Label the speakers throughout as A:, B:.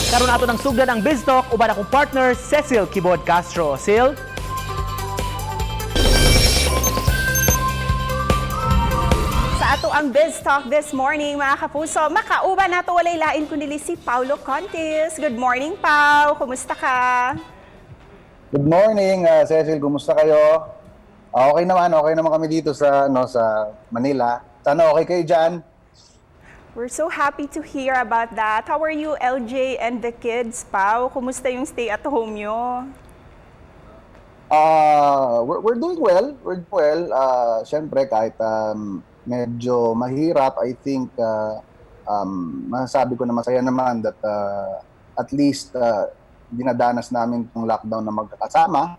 A: Karon ato ng sugdan ang BizTalk uban akong partner Cecil Kibod Castro. Sil.
B: Sa ato ang BizTalk this morning, mga kapuso, makauban nato walay lain kundi si Paulo Contis. Good morning, Pau. Kumusta ka?
C: Good morning, Cecil. Kumusta kayo? Okay naman kami dito sa sa Manila. Sana okay kayo dyan?
B: We're so happy to hear about that. How are you, LJ, and the kids, Pau? Kumusta yung stay at home nyo?
C: We're doing well. We're doing well. Siyempre, kahit medyo mahirap, I think masasabi ko na masaya naman that at least dinadanas namin itong lockdown na magkakasama,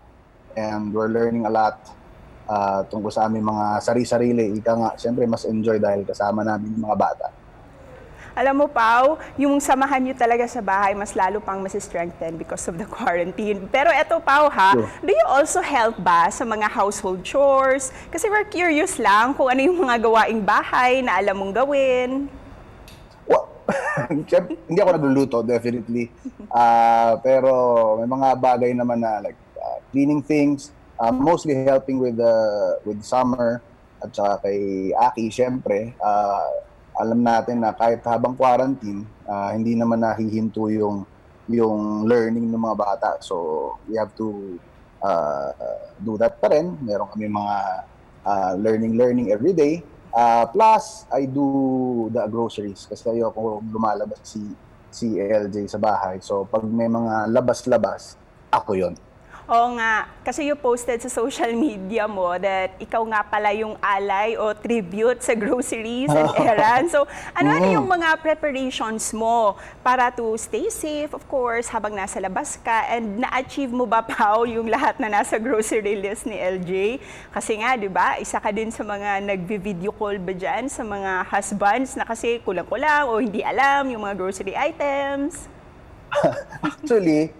C: and we're learning a lot tungkol sa aming mga sari-sarili. Ika nga, siyempre mas enjoy dahil kasama namin yung mga bata.
B: Alam mo, Pau, yung samahan nyo talaga sa bahay, mas lalo pang mas-strengthen because of the quarantine. Pero eto, Pau, ha?
C: Sure.
B: Do you also help ba sa mga household chores? Kasi we're curious lang kung ano yung mga gawaing bahay na alam mong gawin.
C: Well, siyempre, hindi ako nagluluto, definitely. Pero may mga bagay naman na like cleaning things, mostly helping with Summer at saka kay Aki, siyempre. Alam natin na kahit habang quarantine, hindi naman nahihinto yung learning ng mga bata. So, we have to do that pa rin. Meron kami mga learning every day. Plus, I do the groceries kasi ayoko lumalabas si LJ sa bahay. So, pag may mga labas-labas, ako yon.
B: Oo nga, kasi you posted sa social media mo that ikaw nga pala yung alay o tribute sa groceries and errands. So, ano yung mga preparations mo para to stay safe, of course, habang nasa labas ka? And na-achieve mo ba, Pau, yung lahat na nasa grocery list ni LJ? Kasi nga, di ba, isa ka din sa mga nagvi-video call ba dyan sa mga husbands na kasi kulang-kulang o hindi alam yung mga grocery items?
C: Actually,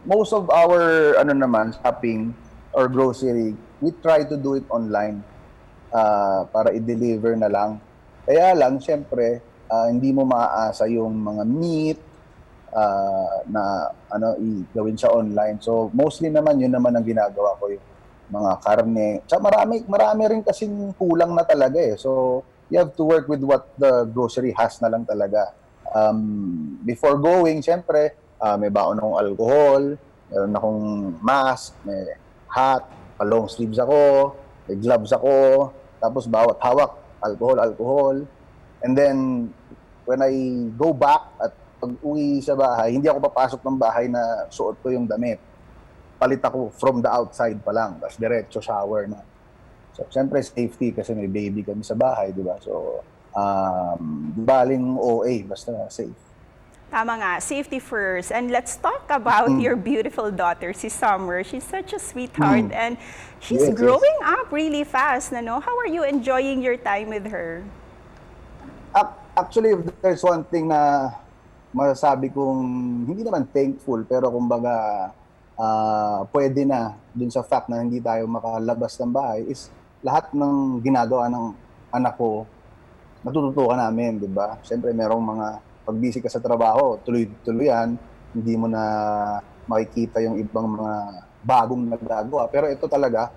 C: most of our shopping or grocery, we try to do it online para i-deliver na lang. Kaya lang, syempre, hindi mo maaasa yung mga meat na i-gawin siya online. So, mostly naman, yun naman ang ginagawa ko, yung mga karne. Tsaka marami rin kasing kulang na talaga eh. So, you have to work with what the grocery has na lang talaga. Before going, syempre, may baon akong alcohol, meron akong mask, may hat, long sleeves ako, may gloves ako, tapos bawat hawak, alcohol. And then, when I go back at pag-uwi sa bahay, hindi ako papasok ng bahay na suot ko yung damit. Palit ako from the outside pa lang, tapos diretso shower na. So, siyempre, safety kasi may baby kami sa bahay, di ba? So, baling OA, basta safe.
B: Tama nga, safety first. And let's talk about your beautiful daughter, si Summer. She's such a sweetheart and she's growing up really fast. No? How are you enjoying your time with her?
C: Actually, if there's one thing na masasabi kong hindi naman thankful, pero kumbaga pwede na dun sa fact na hindi tayo makalabas ng bahay is lahat ng ginagawa ng anak ko, natututukan namin, di ba? Siyempre, merong mga pag busy ka sa trabaho, tuloy-tuloy yan, hindi mo na makikita yung ibang mga bagong nagagawa. Pero ito talaga,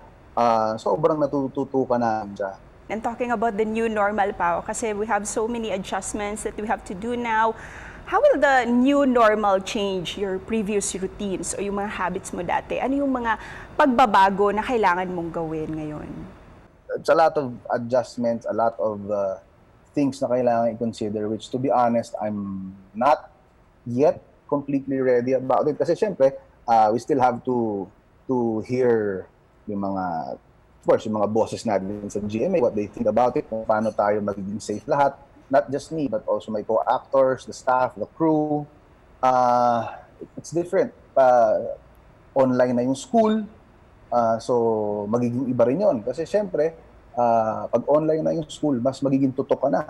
C: sobrang natututukan na siya.
B: And talking about the new normal, Pao, kasi we have so many adjustments that we have to do now. How will the new normal change your previous routines o yung mga habits mo dati? Ano yung mga pagbabago na kailangan mong gawin ngayon?
C: It's a lot of adjustments, a lot of things na kailangan i-consider, which to be honest, I'm not yet completely ready about it. Kasi syempre, we still have to hear yung mga, of course, yung mga bosses natin sa GMA, what they think about it, kung paano tayo magiging safe lahat. Not just me, but also my co-actors, the staff, the crew. It's different. Online na yung school, so magiging iba rin yun. Kasi syempre, pag online na yung school, mas magiging tutok ka na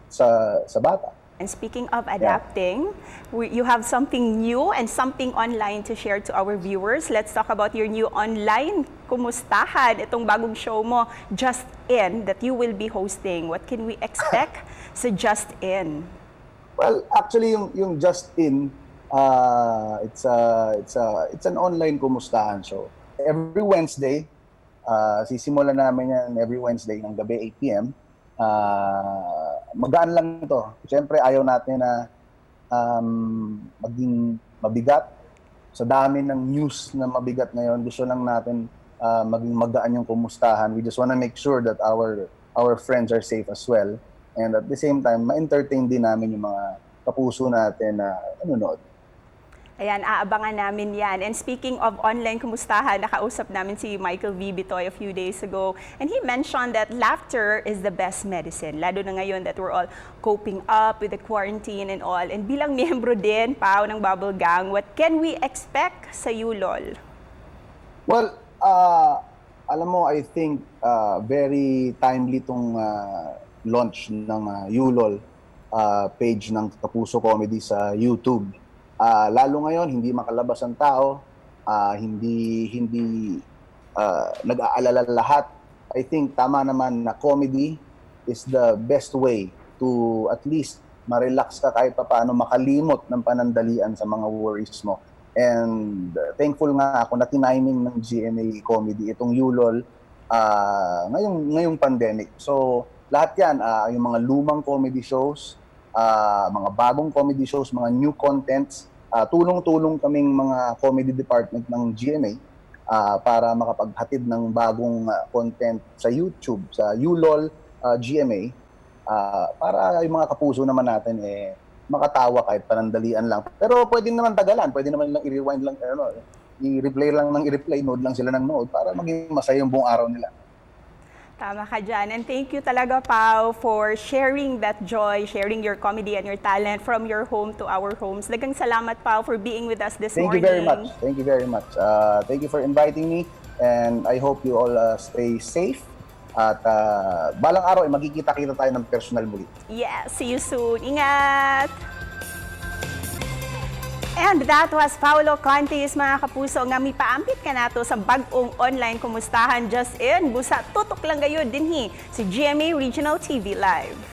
C: sa bata.
B: And speaking of adapting, you have something new and something online to share to our viewers. Let's talk about your new online kumustahan, itong bagong show mo, Just In, that you will be hosting. What can we expect sa Just In?
C: Well, actually yung Just In, it's an online kumustahan show. Every Wednesday, sisimulan namin yan every Wednesday ng gabi 8 p.m. Magaan lang to. Siyempre ayaw natin na maging mabigat. Sa dami ng news na mabigat ngayon, gusto lang natin maging magaan yung kumustahan. We just wanna make sure that our friends are safe as well. And at the same time, ma-entertain din namin yung mga kapuso natin na nanonood.
B: Ayan, aabangan namin yan. And speaking of online kumustahan, nakausap namin si Michael V. Bitoy a few days ago. And he mentioned that laughter is the best medicine. Lalo na ngayon that we're all coping up with the quarantine and all. And bilang miyembro din, Pao, ng Bubble Gang, what can we expect sa Yulol?
C: Well, alam mo, I think very timely itong launch ng Yulol page ng Kapuso Comedy sa YouTube. Lalo ngayon, hindi makalabas ang tao, hindi nag-aalala lahat. I think tama naman na comedy is the best way to at least ma-relax ka kahit paano, makalimot ng panandalian sa mga worries mo. And thankful nga ako na tiniming ng GMA Comedy itong Yulol ngayong pandemic. So lahat yan, yung mga lumang comedy shows, mga bagong comedy shows, mga new contents, tulong-tulong kaming mga comedy department ng GMA para makapaghatid ng bagong content sa YouTube, sa Yulol GMA, para yung mga kapuso naman natin makatawa kahit panandalian lang. Pero pwede naman tagalan, pwede naman lang i-rewind lang, i-replay lang ng i-replay, nood lang sila ng nood para maging masaya yung buong araw nila.
B: Tama ka dyan. And thank you talaga, Pao, for sharing that joy, sharing your comedy and your talent from your home to our homes. Dagang salamat, Pao, for being with us this morning.
C: Thank you very much. Thank you very much. Thank you for inviting me, and I hope you all stay safe. At balang araw, magkikita-kita tayo ng personal muli.
B: Yes, see you soon. Ingat! And that was Paolo Contis, mga kapuso, nga mipaampit ka nato sa bagong online kumustahan Just In. Busa tutok lang gayon dinhi si GMA Regional TV Live.